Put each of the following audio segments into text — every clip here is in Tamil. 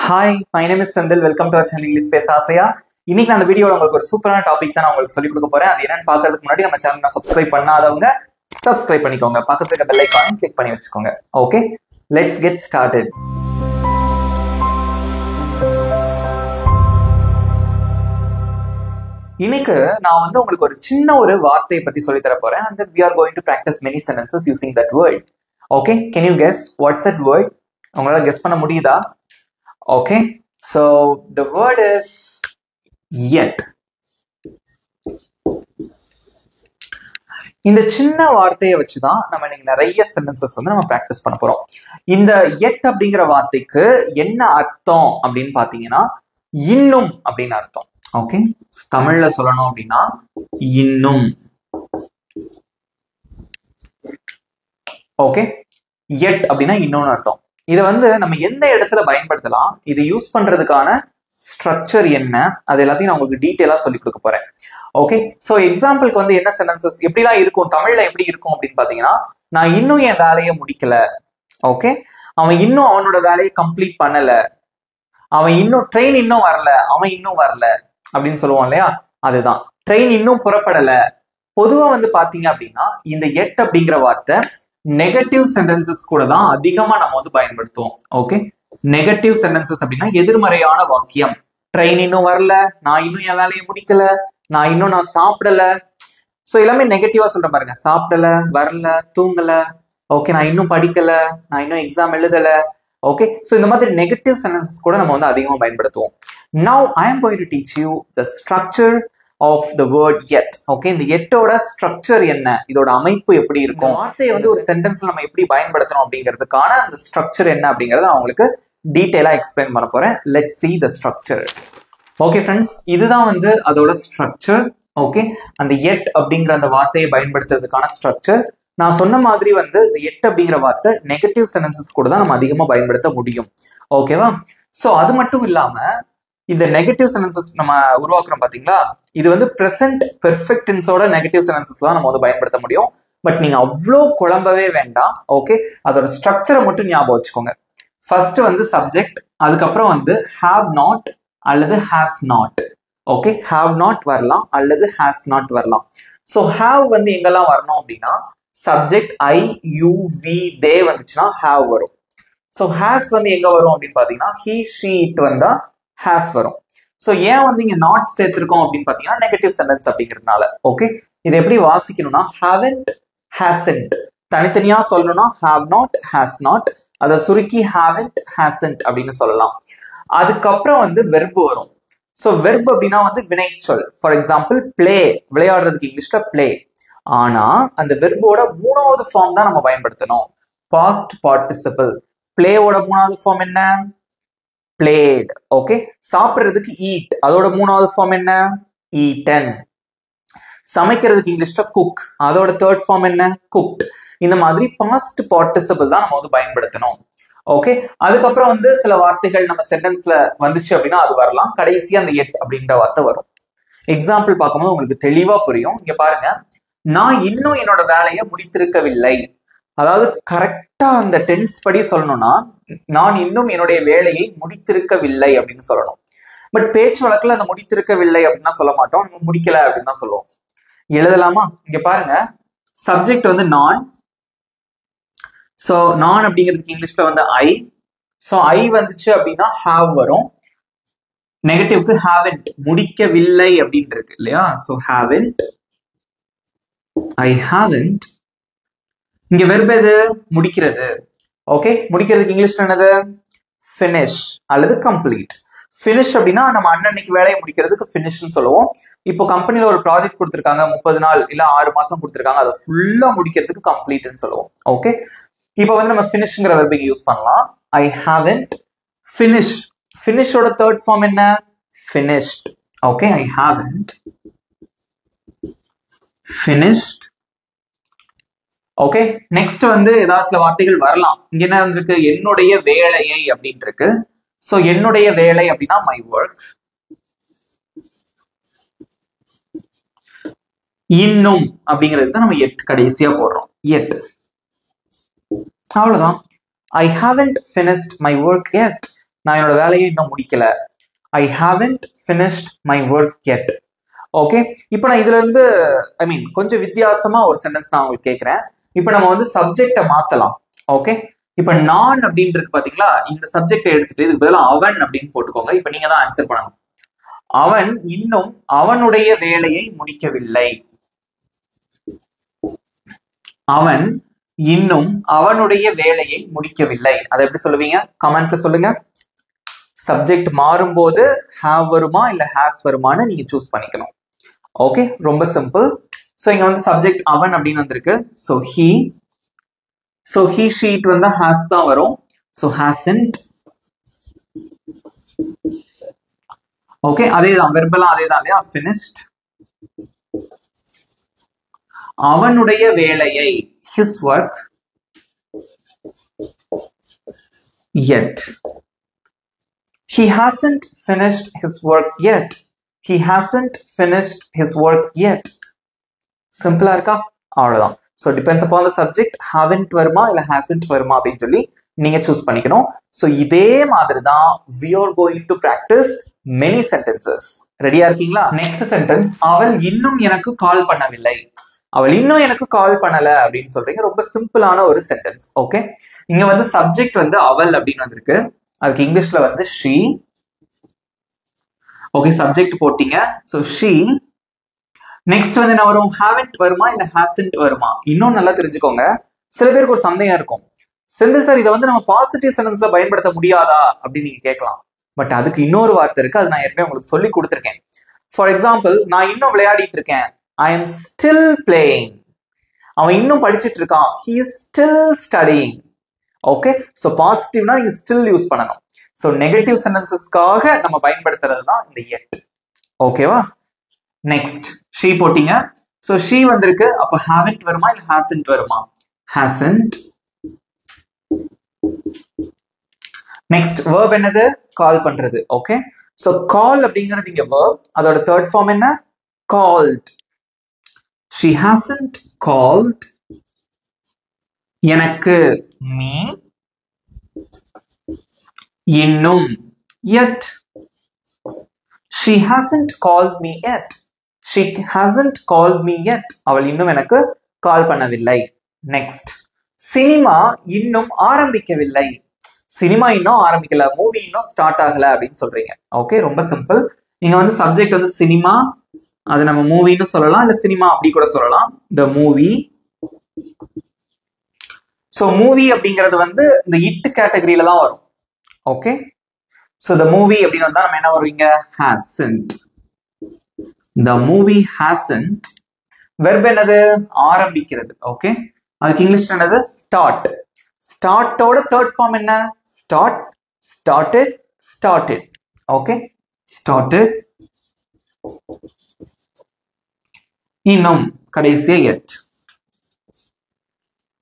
Hi, my name is Sandil. Welcome to our channel English Space Asaya. இன்னைக்கு நான் இந்த வீடியோல உங்களுக்கு ஒரு சூப்பரான டாபிக் தான் நான் உங்களுக்கு சொல்லி கொடுக்க போறேன். அது என்னன்னு பார்க்கிறதுக்கு முன்னாடி நம்ம சேனலை சப்ஸ்கிரைப் பண்ணாதவங்க சப்ஸ்கிரைப் பண்ணிக்கோங்க. பக்கத்துல இருக்க பெல் ஐகானை கிளிக் பண்ணி வச்சுக்கோங்க. Okay, let's get started. இன்னைக்கு நான் உங்களுக்கு ஒரு சின்ன ஒரு வார்த்தையை பத்தி சொல்லி தர போறேன். And then we are going to practice many sentences using that word. Okay, can you guess what's that word? உங்களால கெஸ் பண்ண முடியுதா? Okay, so the word is yet. இந்த சின்ன வார்த்தையை வச்சுதான் நம்ம இன்னைக்கு நிறைய சென்டென்சஸ் நம்ம பிராக்டிஸ் பண்ண போறோம். இந்த yet அப்படிங்கிற வார்த்தைக்கு என்ன அர்த்தம் அப்படின்னு பாத்தீங்கன்னா இன்னும் அப்படின்னு அர்த்தம். ஓகே, தமிழ்ல சொல்லணும் அப்படின்னா இன்னும். ஓகே, yet அப்படின்னா இன்னொன்னு அர்த்தம். இதை நம்ம எந்த இடத்துல பயன்படுத்தலாம், இது யூஸ் பண்றதுக்கான ஸ்ட்ரக்சர் என்ன, அது எல்லாத்தையும் நான் உங்களுக்கு டீட்டெயிலா சொல்லி கொடுக்க போறேன். ஓகே, சோ எக்ஸாம்பிளுக்கு என்ன சென்டென்சஸ் எப்படிலாம் இருக்கும், தமிழ்ல எப்படி இருக்கும் அப்படின்னு பாத்தீங்கன்னா, நான் இன்னும் என் வேலையை முடிக்கல. ஓகே, அவன் இன்னும் அவனோட வேலையை கம்ப்ளீட் பண்ணல, அவன் இன்னும் ட்ரெயின் இன்னும் வரல, அவன் இன்னும் வரல அப்படின்னு சொல்லுவான் இல்லையா, அதுதான் ட்ரெயின் இன்னும் புறப்படல. பொதுவா பாத்தீங்க அப்படின்னா இந்த yet அப்படிங்கிற வார்த்தை நெகட்டிவ் சென்டென்சஸ் கூட தான் அதிகமா நம்ம பயன்படுத்துவோம். ஓகே, நெகட்டிவ் சென்டென்சஸ் அப்படின்னா எதிர்மறையான வாக்கியம். ட்ரெயின் இன்னும் வரல, நான் இன்னும் என் வேலையை முடிக்கல, நான் சாப்பிடல. சோ எல்லாமே நெகட்டிவா சொல்ற பாருங்க, சாப்பிடல, வரல, தூங்கல. ஓகே, நான் இன்னும் படிக்கல, நான் இன்னும் எக்ஸாம் எழுதல. ஓகே, சோ இந்த மாதிரி நெகட்டிவ் சென்டென்சஸ் கூட நம்ம அதிகமா பயன்படுத்துவோம். Now I am going to teach you the structure of the word yet. Okay, இந்த yetோட ஸ்ட்ரக்சர் என்ன, இதோட அமைப்பு எப்படி இருக்கும், வார்த்தையை ஒரு சென்டென்ஸ்ல நம்ம எப்படி பயன்படுத்தணும் அப்படிங்கிறதுக்கான அந்த ஸ்ட்ரக்சர் என்ன அப்படிங்கறத நான் உங்களுக்கு டீடைலா எக்ஸ்பிளைன் பண்ண போறேன். Let's see the structure. Okay friends, இதுதான் அதோட ஸ்ட்ரக்சர். ஓகே, அந்த yet அப்படிங்கிற அந்த வார்த்தையை பயன்படுத்துறதுக்கான ஸ்ட்ரக்சர். நான் சொன்ன மாதிரி இந்த yet அப்படிங்கிற வார்த்தை நெகட்டிவ் சென்டென்சஸ் கூட தான் நம்ம அதிகமா பயன்படுத்த முடியும். ஓகேவா? சோ அது மட்டும் இல்லாம இந்த நெகட்டிவ் சென்டென்சஸ் நம்ம உருவாக்குறோம் பாத்தீங்களா, இது பிரசன்ட் பெர்ஃபெக்ட் டென்ஸோட நெகட்டிவ் சென்டென்சஸ் தான் நம்ம பயன்படுத்த முடியும். பட் நீங்க அவ்வளோ குழம்பவே வேண்டாம். ஓகே, அதோட ஸ்ட்ரக்சரை மட்டும் ஞாபகம் வச்சுக்கோங்க. ஃபர்ஸ்ட் சப்ஜெக்ட், அதுக்கப்புறம் ஹாவ் நாட் அல்லது has not. Okay, have not வரலாம் அல்லது ஹாஸ் நாட் வரலாம். ஸோ ஹாவ் எங்கெல்லாம் வரணும் அப்படின்னா, subject I you we they வந்துச்சுன்னா ஹாவ் வரும். ஸோ ஹாஸ் எங்க வரும் அப்படின்னு பாத்தீங்கன்னா ஹி ஷீ இட் வந்தா ஹாஸ் வரும். சோ ஏன் இங்க நாட் சேர்த்திருக்கோம் அப்படின்னு பாத்தீங்கன்னா நெகட்டிவ் சென்டென்ஸ் அப்படிங்கிறதுனால. ஓகே, இதை எப்படி வாசிக்கணும்னா haven't, hasn't. தனித்தனியா சொல்லணும்னா have not, has not. அதை சுருக்கி haven't, hasn't அப்படின்னு சொல்லலாம். அதுக்கப்புறம் வெர்பு வரும். சோ வெர்பு அப்படின்னா வினைச்சொல். ஃபார் எக்ஸாம்பிள் பிளே, விளையாடுறதுக்கு இங்கிலீஷ்ல பிளே. ஆனா அந்த வெர்போட மூணாவது ஃபார்ம் தான் நம்ம பயன்படுத்தணும், பாஸ்ட் பார்ட்டிசிபிள். பிளேவோட மூணாவது ஃபார்ம் என்ன? played. ஓகே, சாப்பிடுறதுக்கு eat, அதோட மூணாவது ஃபார்ம் என்ன? eaten. சமைக்கிறதுக்கு இங்கிலீஷ்ல cook, அதோட தேர்ட் ஃபார்ம் என்ன? cooked. இந்த மாதிரி பாஸ்ட் பார்ட்டிசிபிள் தான் நம்ம பயன்படுத்தணும். ஓகே, அதுக்கப்புறம் சில வார்த்தைகள் நம்ம சென்டென்ஸ்ல வந்துச்சு அப்படின்னா அது வரலாம். கடைசியா அந்த yet அப்படின்ற வார்த்தை வரும். எக்ஸாம்பிள் பார்க்கும்போது உங்களுக்கு தெளிவா புரியும். இங்க பாருங்க, நான் இன்னும் என்னோட வேலையை முடித்திருக்கவில்லை. அதாவது கரெக்டா அந்த டென்ஸ் படி சொல்லணும்னா நான் இன்னும் என்னுடைய வேலையை முடித்திருக்கவில்லை அப்படின்னு சொல்லணும். பட் பேச்சு வழக்குல அந்த முடித்திருக்கவில்லை அப்படின்னா சொல்ல மாட்டோம், நம்ம முடிக்கல அப்படின்னு தான் சொல்லுவோம். எழுதலாமா? இங்க பாருங்க, சப்ஜெக்ட் நான். சோ நான் அப்படிங்கிறதுக்கு இங்கிலீஷ்ல ஐ. சோ ஐ வந்துச்சு அப்படின்னா ஹாவ் வரும். நெகட்டிவ்க்கு haven't, முடிக்கவில்லை அப்படின்னு இருக்கு இல்லையா. So haven't, I haven't. இங்க வெர்ப் எது? முடிக்கிறது. ஓகே, முடிக்கிறதுக்கு இங்கிலீஷ்ல என்னது? finish அல்லது complete. finish அப்படின்னா நம்ம அன்னன்னைக்கு வேலையை முடிக்கிறதுக்கு finishன்னு சொல்லுவோம். இப்போ கம்பெனில ஒரு ப்ராஜெக்ட் கொடுத்துருக்காங்க, 30 நாள் இல்ல 6 மாசம் கொடுத்துருக்காங்க, அதை ஃபுல்லா முடிக்கிறதுக்கு கம்ப்ளீட்னு சொல்லுவோம். ஓகே, இப்போ நம்ம finishங்கிற வெர்பை யூஸ் பண்ணலாம். I haven't finished. finishோட தேர்ட் ஃபார்ம் என்ன? finished. Okay, I haven't finished. Okay, next ஏதாவது சில வார்த்தைகள் வரலாம். இங்க என்ன இருக்கு? என்னுடைய வேலையை அப்படின்னு இருக்கு. சோ என்னுடைய வேலை அப்படின்னா மை ஒர்க். இன்னும் அப்படிங்கிறது தான் நம்ம yet கடைசியா போடுறோம். yet, அவ்வளவுதான். I haven't finished my work yet. நான் என்னோட வேலையை இன்னும் முடிக்கல. I haven't finished my work yet. Okay, இப்போ நான் இதுல இருந்து கொஞ்சம் வித்தியாசமா ஒரு சென்டென்ஸ் நான் உங்களுக்கு கேட்கிறேன். இப்போ நம்ம வந்து சப்ஜெக்டை மாத்தலாம். ஓகே, இப்போ நான் அப்படின்றது பாத்தீங்களா, இந்த சப்ஜெக்டை எடுத்துட்டு இதுக்கு பதிலாக அவன் அப்படின்னு போட்டுக்கோங்க. இப்போ நீங்க தான் ஆன்சர் பண்ணணும். அவன் இன்னும் அவனுடைய வேலையை முடிக்கவில்லை. அவன் இன்னும் அவனுடைய வேலையை முடிக்கவில்லை. அதை எப்படி சொல்லுவீங்க? கமெண்ட்ல சொல்லுங்க. சப்ஜெக்ட் மாறும்போது ஹாவ் வருமா இல்ல ஹாஸ் வருமானு நீங்க சூஸ் பண்ணிக்கணும். ஓகே, ரொம்ப சிம்பிள். ஸோ இங்க வந்து சப்ஜெக்ட் அவன் அப்படின்னு வந்திருக்கு. ஸோ ஹி ஷீட் வந்து ஹாஸ் தான் வரும். So hasn't. ஓகே, அதேதான் வெர்பலா அதேதான் இல்லையா? finished. அவனுடைய வேலையை his work yet. He hasn't finished his work yet. He hasn't finished his work yet. சிம்பிளா இருக்கா? அவ்வளவுதான். So depends upon the subject, haven't வருமா இல்ல hasn't வருமா அப்படின்னு சொல்லி நீங்க சூஸ் பண்ணிக்கணும். So இதே மாதிரி தான் we are going to practice many sentences. ரெடியா இருக்கீங்களா? நெக்ஸ்ட் சென்டென்ஸ், அவள் இன்னும் எனக்கு கால் பண்ணவில்லை. அவள் இன்னும் எனக்கு கால் பண்ணல அப்படின்னு சொல்றீங்க. ரொம்ப சிம்பிளான ஒரு சென்டென்ஸ். ஓகே, இங்க வந்து சப்ஜெக்ட் வந்து அவள் அப்படின்னு வந்திருக்கு. அதுக்கு இங்கிலீஷ்ல வந்து she. ஓகே, சப்ஜெக்ட் போட்டீங்க. So she. நெக்ஸ்ட் வந்து என்ன வரும்? haven't வருமா இல்ல hasn't வருமா? இன்னும் நல்லா தெரிஞ்சுக்கோங்க. சில பேருக்கு ஒரு சந்தேகம் இருக்கும், செந்தில் சார் இதை வந்து நம்ம பாசிட்டிவ் சென்டென்ஸ்ல பயன்படுத்த முடியாதா அப்படின்னு நீங்க கேட்கலாம். பட் அதுக்கு இன்னொரு வார்த்தை இருக்கு. அது நான் ஏற்கனவே உங்களுக்கு சொல்லி கொடுத்துருக்கேன். ஃபார் எக்ஸாம்பிள், நான் இன்னும் விளையாடிட்டு இருக்கேன். I am still playing. அவன் இன்னும் படிச்சுட்டு இருக்கான். He is still studying. Okay, so பாசிட்டிவ்னா நீங்க ஸ்டில் யூஸ் பண்ணணும். ஸோ நெகட்டிவ் சென்டென்சஸ்க்காக நம்ம பயன்படுத்துறது தான் இந்த yet. ஓகேவா? நெக்ஸ்ட் she போட்டீங்க. ஸோ she வந்திருக்கு. அப்போ haven't வருமா இல்ல hasn't வருமா? hasn't. நெக்ஸ்ட் verb என்னது? கால் பண்றது. ஓகே, ஸோ கால் அப்படிங்கிறது இங்க verb. அதோட தேர்ட் ஃபார்ம் என்ன? called. She hasn't called எனக்கு me இன்னும் yet. She hasn't called me yet. She hasn't called me yet. அவள் இன்னும் எனக்கு கால் பண்ணவில்லை. நெக்ஸ்ட், சினிமா இன்னும் ஆரம்பிக்கவில்லை. சினிமா இன்னும் ஆரம்பிக்கல, மூவி இன்னும் ஸ்டார்ட் ஆகல அப்படின்னு சொல்றீங்க. ஓகே, ரொம்ப சிம்பிள். நீங்க வந்து சப்ஜெக்ட் வந்து சினிமா, அது நம்ம மூவின்னு சொல்லலாம் இல்ல சினிமா அப்படி கூட சொல்லலாம். The movie. ஸோ மூவி அப்படிங்கிறது வந்து இந்த இட் கேட்டகரியில தான் வரும். ஓகே, ஸோ த மூவி அப்படின்னு வந்தா நம்ம என்ன வருவீங்க? hasn't. The movie hasn't. Verb என்னது? ஆரம்பிக்கிறது. ஓகே, அதுக்கு இங்கிலீஷ் என்னது? ஸ்டார்ட். ஸ்டார்ட்டோட தேர்ட் ஃபார்ம் என்ன? Start, started, started. Okay, started. இன்னும் கடைசியா yet.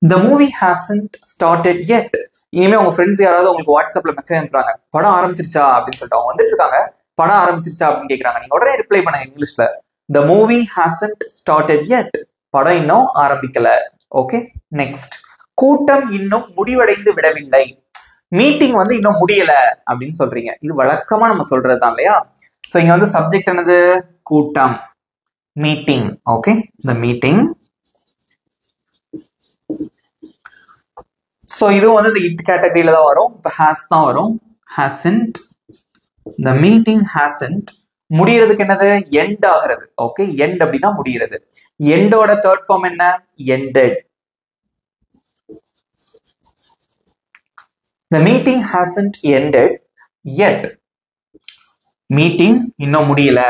The movie hasn't started yet. இனிமே உங்க ஃப்ரெண்ட்ஸ் யாராவது உங்களுக்கு வாட்ஸ்அப்ல மெசேஜ் அனுப்புறாங்க, படம் ஆரம்பிச்சிருச்சா அப்படின்னு சொல்லிட்டு அவங்க வந்துட்டு இருக்காங்க, படம் ஆரம்பிச்சிருச்சா அப்படின்னு கேக்குறாங்க. நீங்க உடனே ரிப்ளை பண்ணுங்க இங்கிலீஷ்ல, The movie hasn't started yet. படம் இன்னும் ஆரம்பிக்கல. ஓகே, நெக்ஸ்ட், கூட்டம் இன்னும் முடிவடைந்து விடவில்லை. மீட்டிங் வந்து இன்னும் முடியல அப்படின்னு சொல்றீங்க. இது வழக்கமா நம்ம சொல்றது தான் இல்லையா? ஸோ இங்க வந்து சப்ஜெக்ட் என்னது? கூட்டம், meeting. Okay, the meeting. So இதுவும் வந்து இந்த இட் கேட்டகரியில தான் வரும். இப்போ ஹாஸ் தான் வரும். hasn't. the meeting hasn't. முடியறதுக்கு என்னது? எண்ட் ஆகிறது. ஓகே, எண்ட் அப்படின்னா முடியறது. எண்டோட தேர்ட் ஃபார்ம் என்ன? ended. the meeting hasn't ended yet. Meeting இன்னும் முடியல.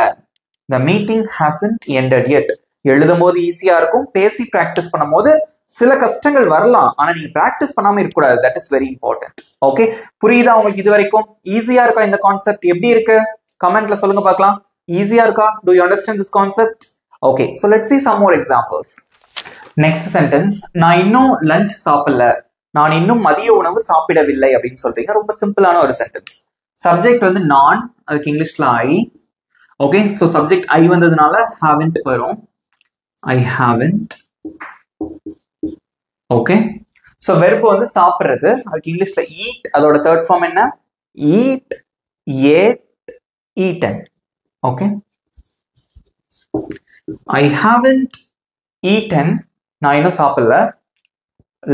the meeting hasn't ended yet. எழுதும் போது ஈஸியா இருக்கும், பேசி பிராக்டிஸ் பண்ணும் போது சில கஷ்டங்கள் வரலாம். ஆனா நீங்க பிராக்டிஸ் பண்ணாம இருக்க கூடாது. That is very important. Okay, புரியுதா உங்களுக்கு? இது வரைக்கும் ஈஸியா இருக்கா இந்த கான்செப்ட்? எப்படி இருக்கு? கமெண்ட்ல சொல்லுங்க பார்க்கலாம். ஈஸியா இருக்கா? Do you understand this concept? Okay, so let's see some more examples. Next sentence, நான் இன்னும் லஞ்ச் சாப்பிடல, நான் இன்னும் மதிய உணவு சாப்பிடவில்லை அப்படின்னு சொல்றீங்க. ரொம்ப சிம்பிளான ஒரு சென்டென்ஸ். சப்ஜெக்ட் வந்து நான், அதுக்கு இங்கிலீஷ்ல ஐ. ஓகே, ஸோ சப்ஜெக்ட் ஐ வந்ததுனால haven't வரும். I haven't. Okay, so verb வந்து சாப்பிட்றது, அதுக்கு இங்கிலீஷ்ல eat. அதோட தேர்ட் ஃபார்ம் என்ன? eat, ate, eaten. Okay. I haven't eaten, நான் இன்னும் சாப்பிடல.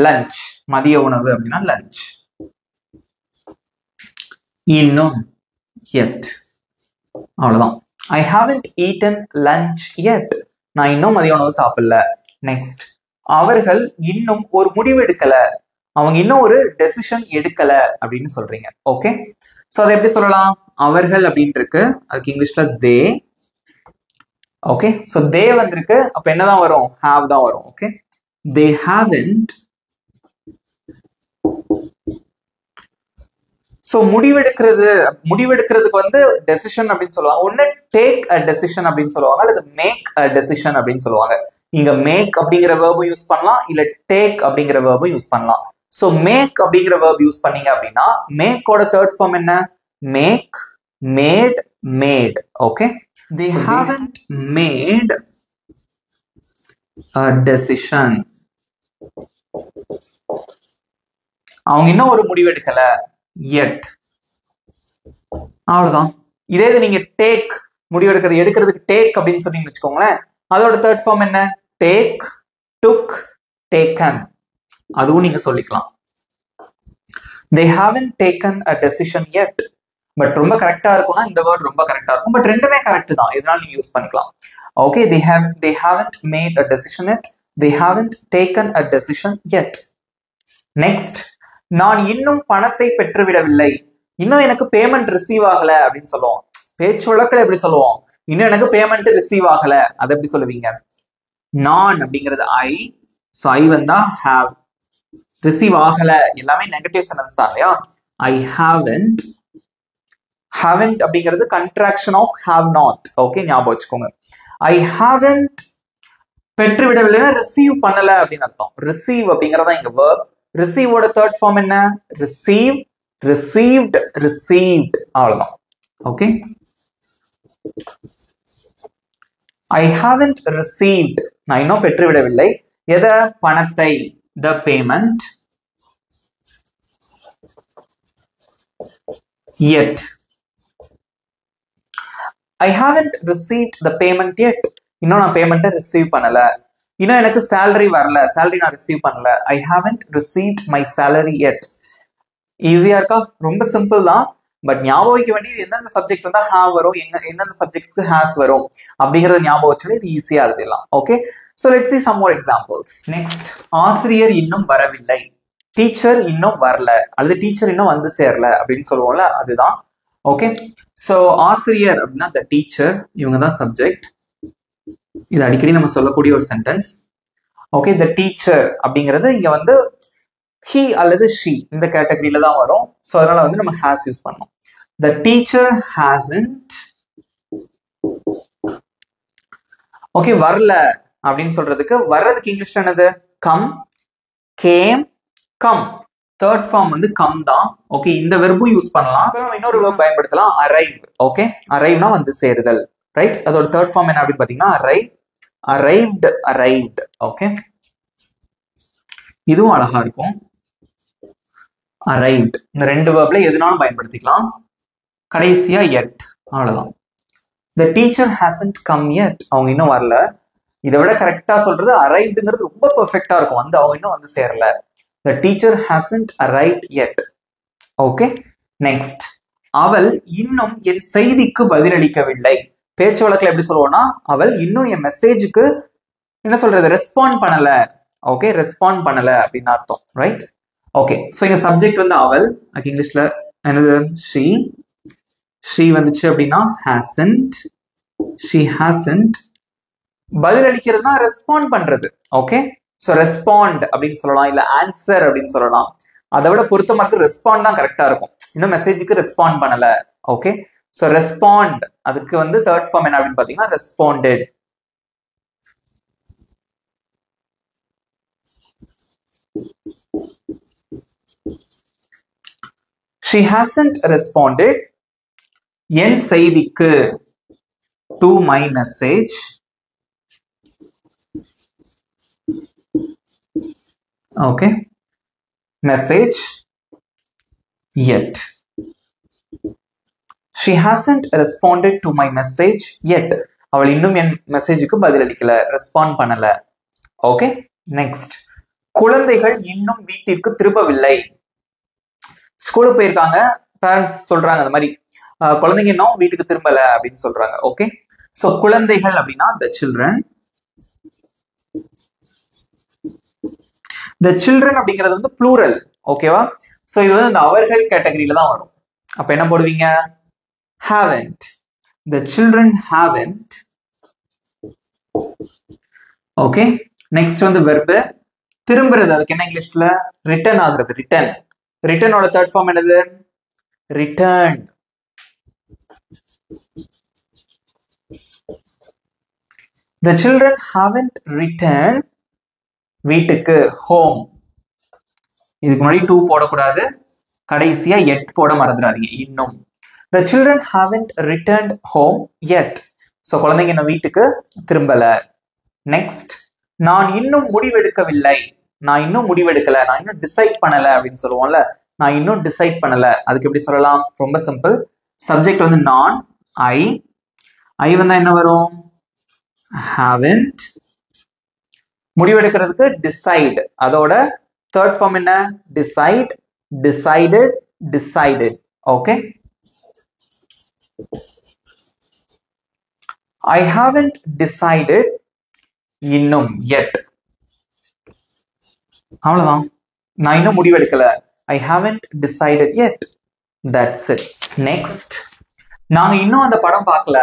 lunch, மதிய உணவு அப்படின்னா lunch. இன்னும், yet. அவ்வளவுதான். I haven't eaten lunch yet. நான் இன்னும் மதிய உணவு சாப்பிடல. நெக்ஸ்ட், அவர்கள் இன்னும் ஒரு முடிவு எடுக்கல, அவங்க இன்னும் ஒரு டெசிஷன் எடுக்கல அப்படின்னு சொல்றீங்க. ஓகே, சோ அதை எப்படி சொல்லலாம்? அவர்கள் அப்படின்னு இருக்கு, அதுக்கு இங்கிலீஷ்ல தே. ஓகே, சோ தே வந்திருக்கு, அப்ப என்னதான் வரும்? have தான் வரும். Okay, they haven't. சோ முடிவெடுக்கிறதுக்கு வந்து டெசிஷன் அப்படின்னு சொல்லுவாங்க. ஒன்னு டேக் அ டெசிஷன் அப்படின்னு சொல்லுவாங்க, அல்லது மேக் அ டெசிஷன் அப்படின்னு சொல்லுவாங்க. இங்க மேக் அப்படிங்கிற வேர்பும் யூஸ் பண்ணலாம், இல்ல டேக் அப்படிங்கிற வேர்பும் யூஸ் பண்ணலாம். சோ மேக் அப்படிங்கிற வேர்ப் யூஸ் பண்ணீங்க அப்படின்னா மேக்கோட தேர்ட் ஃபார்ம் என்ன? Make, made, made. Okay, they haven't made a decision. அவங்க இன்னும் ஒரு முடிவு எடுக்கல, yet. அவ்வளவுதான். இதே இது நீங்க டேக், முடிவு எடுக்கிறதுக்கு டேக் அப்படின்னு சொன்னீங்கன்னு வச்சுக்கோங்களேன், அதோட தேர்ட் ஃபார்ம் என்ன? டேக், டுக், டேக்கன். அதுவும் நீங்க சொல்லிக்கலாம். they haven't taken a decision yet. But ரொம்ப கரெக்டா இருக்கும்னா இந்த வேர்ட் ரொம்ப கரெக்டா இருக்கும். பட் ரெண்டுமே கரெக்ட் தான், எதனால நீங்க யூஸ் பண்ணிக்கலாம். Okay, they haven't made a decision yet, they haven't taken a decision yet. Next, நான் இன்னும் பணத்தை பெற்றுவிடவில்லை, இன்னும் எனக்கு பேமெண்ட் ரிசீவ் ஆகல அப்படின்னு சொல்லுவோம். பேச்சு வழக்குல எப்படி சொல்லுவோம்? இன்னும் எனக்கு பேமெண்ட் ரிசீவ் ஆகல, அதை எப்படி சொல்லுவீங்க? நான் அப்படிங்கிறது ஐ, சோ ஐ வந்தா have, ரிசீவ் ஆகல எல்லாமே நெகட்டிவ் சென்டென்ஸ் தான் இல்லையா? ஐ haven't அப்படிங்கிறது contraction of have not. Okay, ஞாபகம் வச்சுக்கோங்க. ஐ haven't பெற்றுவிடவில்லைன்னா ரிசீவ் பண்ணல அப்படின்னு அர்த்தம். ரிசீவ் அப்படிங்கறதா இங்க verb. ரிசீவோட தேர்ட் ஃபார்ம் என்ன? Receive, received, received. அவ்வளவுதான். ஓகே, ஐ haven't received, நான் இன்னும் பெற்றுவிடவில்லை. எதை? பணத்தை, the payment, yet. I haven't received the payment yet. இன்னும் நான் பேமெண்ட்டை ரிசீவ் பண்ணல. இன்னும் எனக்கு சேலரி வரல, சேலரி நான் ரிசீவ் பண்ணல. I haven't received my salary yet. ஈஸியா இருக்கா? ரொம்ப சிம்பிள் தான். பட் ஞாபகம் வைக்க வேண்டியது எந்தெந்த சப்ஜெக்ட் வந்தா ஹாவ் வரும், எந்தெந்த சப்ஜெக்ட்ஸ்க்கு ஹாஸ் வரும் அப்படிங்கறத ஞாபகம் வச்சாலே இது ஈஸியா எழுதிடலாம். Okay, so let's see some more examples. Next, ஆசிரியர் இன்னும் வரவில்லை, டீச்சர் இன்னும் வரல, அல்லது டீச்சர் இன்னும் வந்து சேரல அப்படின்னு சொல்லுவோம்ல, அதுதான். ஓகே, சோ ஆசிரியர் அப்படின்னா the teacher, இவங்க தான் சப்ஜெக்ட். இது அடிக்கடி நம்ம சொல்லக்கூடிய ஒரு சென்டென்ஸ். ஓகே, the teacher அப்படிங்கிறது இங்க வந்து he அல்லது she இந்த கேட்டகரியில தான் வரும். சோ அதனால வந்து நம்ம has யூஸ் பண்ணோம். The teacher hasn't. ஓகே, வரல அப்படின்னு சொல்றதுக்கு வர்றதுக்கு இங்கிலீஷ்ல என்னது? come, came, come. Third form வந்து come தான். ஓகே, இந்த வெர்பும் யூஸ் பண்ணலாம். நம்ம இன்னொரு வெர்ப் பயன்படுத்தலாம், arrive. ஓகே, arriveனா வந்து சேருதல், ரைட்? அதோட தேர்ட் ஃபார்ம் என்ன அப்படின்னு பாத்தீங்கன்னா arrive, arrived, arrived. ஓகே, இதுவும் அழகா இருக்கும். arrived, இந்த ரெண்டு வெர்ப்ல எதுனாலும் பயன்படுத்திக்கலாம். கடைசியா yet. அவ்வளவுதான். the teacher hasn't come yet, அவங்க இன்னும் வரல. இதை விட கரெக்டா சொல்றது arrivedங்கிறது ரொம்ப பெர்ஃபெக்ட்டா இருக்கும், வந்து அவங்க இன்னும் வந்து சேரல. the teacher hasn't arrived yet. Okay, next, அவள் இன்னும் என் செய்திக்கு பதிலளிக்கவில்லை. பேச்சு வழக்குல எப்படி சொல்லுவோம்னா, அவள் இன்னும் என் மெசேஜுக்கு என்ன சொல்றது? ரெஸ்பாண்ட் பண்ணல. ஓகே, ரெஸ்பாண்ட் பண்ணல அப்படின்னு அர்த்தம், ரைட்? ஓகே, சோ இங்க சப்ஜெக்ட் வந்து அவள், அதுக்கு இங்கிலீஷ்ல என்னது? she வந்துச்சு அப்படின்னா hasn't, she hasn't. பதிலளிக்கிறதுனா ரெஸ்பாண்ட் பண்றது. ஓகே, சோ ரெஸ்பாண்ட் அப்படின்னு சொல்லலாம், இல்ல ஆன்சர் அப்படின்னு சொல்லலாம். அதை விட பொறுத்த மட்டும் ரெஸ்பாண்ட் தான் கரெக்டா இருக்கும். இன்னும் மெசேஜுக்கு ரெஸ்பாண்ட் பண்ணல. ஓகே, சோ ரெஸ்பாண்ட், அதுக்கு வந்து தேர்ட் ஃபார்ம் என்ன அப்படின்னு பாத்தீங்கன்னா ரெஸ்பாண்டட். she hasn't responded என் செய்திக்கு, to my message. Okay, message yet. she hasn't responded to my message yet. அவள் இன்னும் என் மெசேஜுக்கு பதிலளிக்கல, ரெஸ்பாண்ட் பண்ணல. Okay, next. குழந்தைகள் இன்னும் வீட்டிற்கு திரும்பவில்லை. ஸ்கூலுக்கு போயிருக்காங்க, பேரண்ட்ஸ் சொல்றாங்க அந்த மாதிரி குழந்தைங்க இன்னும் வீட்டுக்கு திரும்பல அப்படின்னு சொல்றாங்க. ஓகே, சோ குழந்தைகள் அப்படின்னா the children. the children அப்படிங்கிறது வந்து ப்ளூரல். ஓகேவா? சோ இது வந்து அந்த அவர்கள் கேட்டகரியில தான் வரும். அப்ப என்ன போடுவீங்க? haven't. the children haven't. Okay, next வந்து வெர்பு. திரும்புறது, அதுக்கு என்ன இங்கிலீஷ்ல? ரிட்டர்ன் ஆகுறது, ரிட்டர்ன். ரிட்டர்னோட தேர்ட் ஃபார்ம் என்னது? Return. the children haven't returned வீட்டுக்கு, ஹோம். இதுக்கு முன்னாடி டூ போடக்கூடாது, கடைசியா எட் போட மறந்துடாதீங்க, இன்னும். the children haven't returned home yet. So குழந்தைங்க இன்னும் வீட்டுக்கு திரும்பல. நெக்ஸ்ட், நான் இன்னும் முடிவெடுக்கவில்லை. நான் இன்னும் முடிவெடுக்கல, நான் இன்னும் டிசைட் பண்ணல அப்படின்னு சொல்லுவோம்ல, நான் இன்னும் டிசைட் பண்ணல. அதுக்கு எப்படி சொல்லலாம்? ரொம்ப சிம்பிள். சப்ஜெக்ட் வந்து நான், ஐ வந்தா என்ன வரும்? haven't. முடிவெடுக்கிறதுக்கு decide, அதோட தேர்ட் ஃபார்ம் என்ன? decide, decided, decided. Okay, I haven't decided இன்னும் yet. அவ்வளவுதான், நான் இன்னும் முடிவெடுக்கல. I haven't decided yet. That's it. Next, நாங்க இன்னும் அந்த படம் பார்க்கல.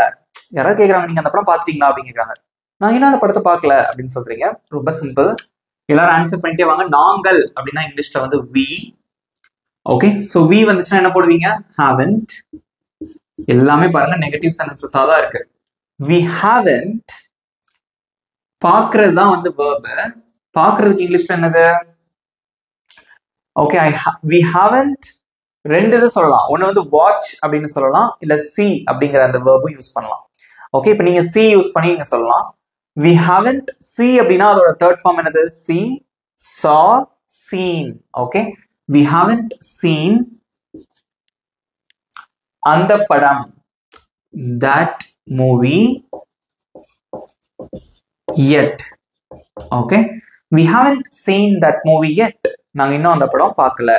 யாராவது கேக்குறாங்க, நீங்க அந்த படம் பாத்துட்டீங்களா அப்படின்னு கேக்குறாங்க. நான் இன்னும் அந்த படத்தை பார்க்கல அப்படின்னு சொல்றீங்க. ரொம்ப சிம்பிள், எல்லாரும் ஆன்சர் பண்ணிட்டே வாங்க. நாங்கள் அப்படின்னா இங்கிலீஷ்ல வந்து we. ஓகே, சோ we வந்துச்சுன்னா என்ன போடுவீங்க? haven't. எல்லாமே பாருங்க நெகட்டிவ் சென்டென்சஸா தான் இருக்கு. we haven't. பாக்குறது தான் வந்து verb. பாக்குறதுக்கு இங்கிலீஷ்ல என்னது? Okay, we haven't. ரெண்டு இது சொல்லலாம். ஒன்னு வந்து watch அப்படின்னு சொல்லலாம், இல்ல see அப்படிங்கிற அந்த verb யூஸ் பண்ணலாம். ஓகே, இப்போ நீங்க see யூஸ் பண்ணி நீங்க சொல்லலாம். we haven't see அப்படின்னா அதோட தேர்ட் ஃபார்ம் என்னது? see, saw, seen. Okay, we haven't seen அந்த படம், that movie yet. Okay, we haven't seen that movie yet. நாங்க இன்னும் அந்த படம் பார்க்கல.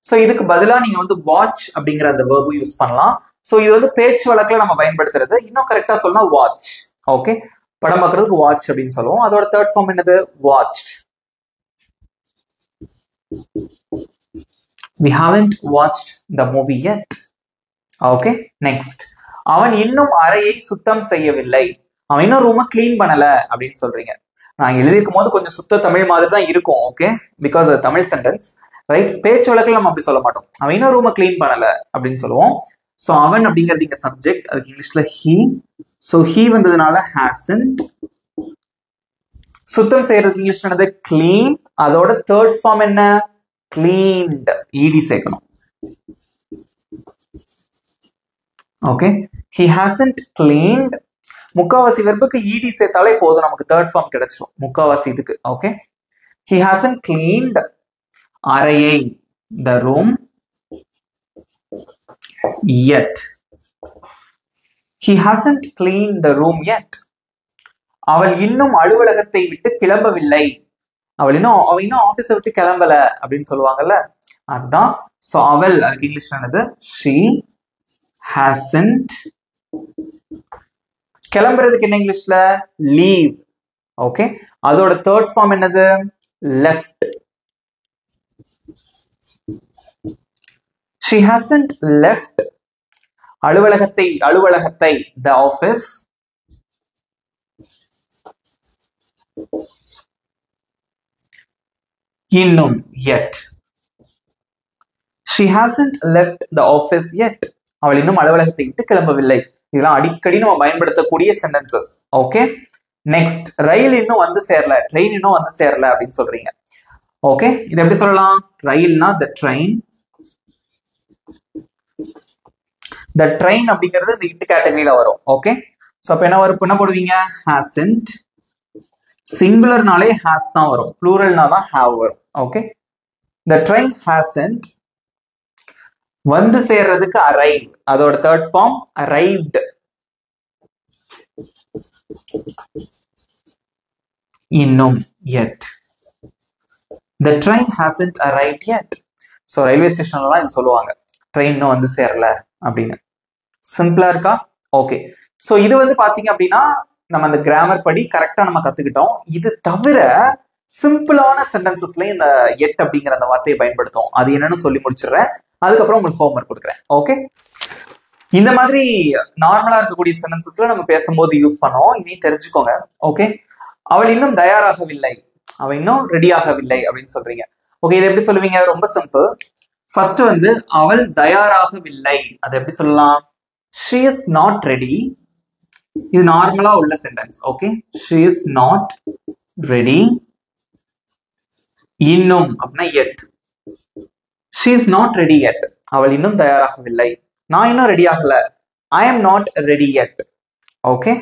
சோ இதுக்கு பதிலா நீங்க வந்து watch அப்படிங்கிற அந்த verb யூஸ் பண்ணலாம். சோ இது வந்து பேச்சு வழக்குல நம்ம பயன்படுத்துறது. இன்னும் கரெக்டா சொன்னா watch. ஓகே, படம் பார்க்கிறதுக்கு watch அப்படின்னு சொல்லுவோம். அதோட தேர்ட் ஃபார்ம் என்னது? watched. we haven't watched the movie yet. Okay, next. அவன் இன்னும் அறையை சுத்தம் செய்யவில்லை. அவன் இன்னும் ரூமை கிளீன் பண்ணல அப்படின்னு சொல்றீங்க. நான் எழுதிருக்கும் போது கொஞ்சம் சுத்த தமிழ் மாதிரி தான் இருக்கும். ஓகே, பிகாஸ் அது தமிழ் சென்டென்ஸ், ரைட்? பேச்சு வழக்கில் நம்ம அப்படி சொல்ல மாட்டோம். அவன் இன்னும் ரூமை கிளீன் பண்ணல அப்படின்னு சொல்லுவோம். ஸோ அவன் அப்படிங்கிறது இங்க சப்ஜெக்ட், அதுக்கு இங்கிலீஷ்ல he. ஸோ he வந்ததுனால hasn't. சுத்தம் செய்யறதுக்கு இங்கிலீஷ்ல என்னது? clean. அதோட தேர்ட் ஃபார்ம் என்ன? cleaned. ed சேர்க்கணும். Okay, he hasn't cleaned. முக்காவாசி வெர்புக்கு ed சேர்த்தாலே போதும், நமக்கு தேர்ட் ஃபார்ம் கிடைச்சிடும் முக்காவாசி இதுக்கு. ஓகே, he hasn't cleaned அறையை, the room yet. he hasn't cleaned the room yet. அவள் இன்னும் அலுவலகத்தை விட்டு கிளம்பவில்லை. அவள் இன்னும் ஆபீஸை விட்டு கிளம்பல அப்படின்னு சொல்லுவாங்கல்ல, அதுதான். சோ அவள், அதுக்கு இங்கிலீஷ்ல என்னது? she hasn't. கிளம்புறதுக்கு என்ன இங்கிலீஷ்ல? leave. ஓகே, அதோட தேர்ட் ஃபார்ம் என்னது? left. she hasn't left அலுவலகத்தை the office. இன்னும் yet. she hasn't left the office yet. அவள் இன்னும் அலுவலகத்தை விட்டு கிளம்பவில்லை. இதெல்லாம் அடிக்கடி நம்ம பயன்படுத்தக்கூடிய சென்டென்சஸ். Okay, next. ரயில் இன்னும் வந்து சேரல, ட்ரெயின் இன்னும் வந்து சேரல அப்படின்னு சொல்றீங்க. ஓகே, இது எப்படி சொல்லலாம்? ரயில்னா the train. the train அப்படிங்கிறது இந்த இட் கேட்டகரியில வரும். ஓகே, சோ அப்ப என்ன போடுவீங்க? hasn't. சிங்குலர்னாலே has தான் வரும், ப்ளூரல்னா தான் have வரும். ஓகே, the train hasn't வந்து சேர்றதுக்கு arrive, அதோட தேர்ட் ஃபார்ம் arrived. இன்னும் yet. The train hasn't arrived yet. So railway ஸ்டேஷன்லாம் இது சொல்லுவாங்க, ட்ரெயின் இன்னும் வந்து சேரல அப்படின்னு. சிம்பிளா இருக்கா? ஓகே. ஸோ இது வந்து பாத்தீங்க அப்படின்னா நம்ம அந்த கிராமர் படி கரெக்டா நம்ம கத்துக்கிட்டோம். இது தவிர சிம்பிளான சென்டென்சஸ்லயும் இந்த எட் அப்படிங்கிற அந்த வார்த்தையை பயன்படுத்தும். அது என்னன்னு சொல்லி முடிச்சிடுறேன், அதுக்கப்புறம் உங்களுக்கு ஹோம்ஒர்க் கொடுக்குறேன். ஓகே, இந்த மாதிரி நார்மலா இருக்கக்கூடிய சென்டென்சஸ்ல நம்ம பேசும்போது யூஸ் பண்ணோம், இதையும் தெரிஞ்சுக்கோங்க. ஓகே, அவள் இன்னும் தயாராகவில்லை, அவள் இன்னும் ரெடி ஆகவில்லை அப்படின்னு சொல்றீங்க. ஓகே, இதை எப்படி சொல்லுவீங்க? ரொம்ப சிம்பிள். ஃபர்ஸ்ட் வந்து அவள் தயாராகவில்லை, அதை எப்படி சொல்லலாம்? she is not ready. இது நார்மலா உள்ள sentence. Okay, she is not ready. இன்னும் அப்படின்னா yet. she is not ready yet. அவள் இன்னும் தயாராகவில்லை. நான் இன்னும் ரெடி ஆகல, I am not ready yet. Okay,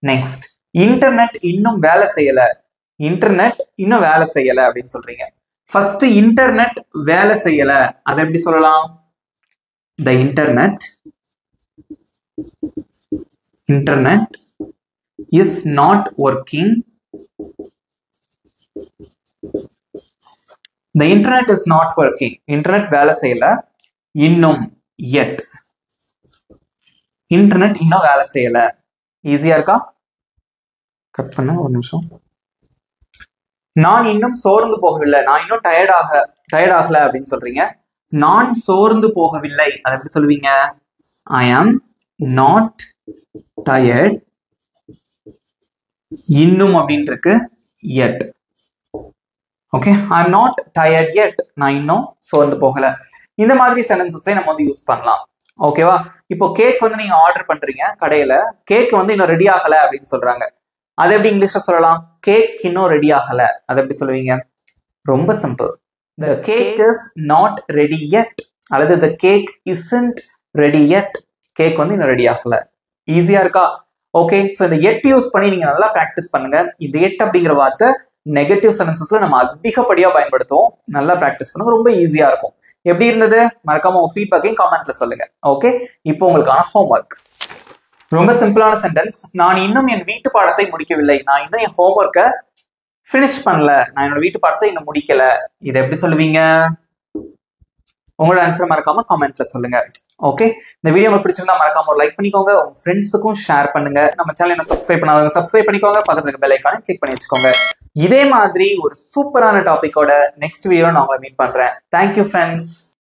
next internet இன்னும் வேலை செய்யல, இன்டர்நெட் இன்னும் வேலை செய்யல அப்படின்னு சொல்றீங்க. ஃபர்ஸ்ட் இன்டர்நெட் வேலை செய்யல, அதை எப்படி சொல்லலாம்? the internet is not working. The internet is not working. Internet வேலை செய்யல. இன்னும் yet. இன்டர்நெட் இன்னும் வேலை செய்யல. ஈஸியா இருக்கா? கட் பண்ண ஒரு நிமிஷம். நான் இன்னும் சோர்ந்து போகவில்லை, நான் இன்னும் டயர்ட் ஆகல அப்படின்னு சொல்றீங்க. நான் சோர்ந்து போகவில்லை, அதை எப்படி சொல்லுவீங்க? I am not tired. இன்னும் அப்படின்னு இருக்கு, yet. Okay, I am not tired yet. நான் இன்னும் சோர்ந்து போகல. இந்த மாதிரி சென்டென்சஸை நம்ம வந்து யூஸ் பண்ணலாம். ஓகேவா? இப்போ கேக் வந்து நீங்க ஆர்டர் பண்றீங்க கடையில, கேக் வந்து இன்னும் ரெடி ஆகல அப்படின்னு சொல்றாங்க. அதை எப்படி இங்கிலீஷ்ல சொல்லலாம்? கேக் இன்னும் ரெடி ஆகல, அதை எப்படி சொல்லுவீங்க? ரொம்ப simple. The cake is not ready yet, அல்லது the cake isn't ready yet. Cake வந்து இன்னும் ரெடி ஆகல. ஈஸியா இருக்கா? ஓகே, ஸோ இந்த எட் யூஸ் பண்ணி நீங்க நல்லா பிராக்டிஸ் பண்ணுங்க. இந்த எட் அப்படிங்கிற வார்த்தை நெகட்டிவ் சென்டென்சஸ்ல நம்ம அதிகப்படியா பயன்படுத்துவோம். நல்லா பிராக்டிஸ் பண்ணுங்க, ரொம்ப ஈஸியா இருக்கும். எப்படி இருந்தது? மறக்காம உங்க ஃபீட்பேக்கையும் கமெண்ட்ல சொல்லுங்க. ஓகே, இப்போ உங்களுக்கான ஹோம்ஒர்க். ரொம்ப சிம்பிளான சென்டென்ஸ். நான் இன்னும் என் வீட்டு பாடத்தை முடிக்கவில்லை, நான் இன்னும் என் ஹோம்ஒர்க்கை ஃபினிஷ் பண்ணல, நான் என்னோட வீட்டு பாடத்தை இன்னும் முடிக்கல. இதை எப்படி சொல்லுவீங்க? உங்களோட ஆன்சர் மறக்காம கமெண்ட்ல சொல்லுங்க. ஓகே, இந்த வீடியோ உங்களுக்கு பிடிச்சிருந்தா மறக்காம ஒரு லைக் பண்ணிக்கோங்க, உங்க ஃப்ரெண்ட்ஸுக்கும் ஷேர் பண்ணுங்க. நம்ம சேனல் என்ன சப்ஸ்கிரைப் பண்ணாதவங்க சப்ஸ்கிரைப் பண்ணிக்கோங்க, பக்கத்துல இருக்க பெல் ஐகானை கிளிக் பண்ணி வச்சுக்கோங்க. இதே மாதிரி ஒரு சூப்பரான டாபிக்கோட நெக்ஸ்ட் வீடியோ நான் உங்களை மீட் பண்றேன். Thank you friends.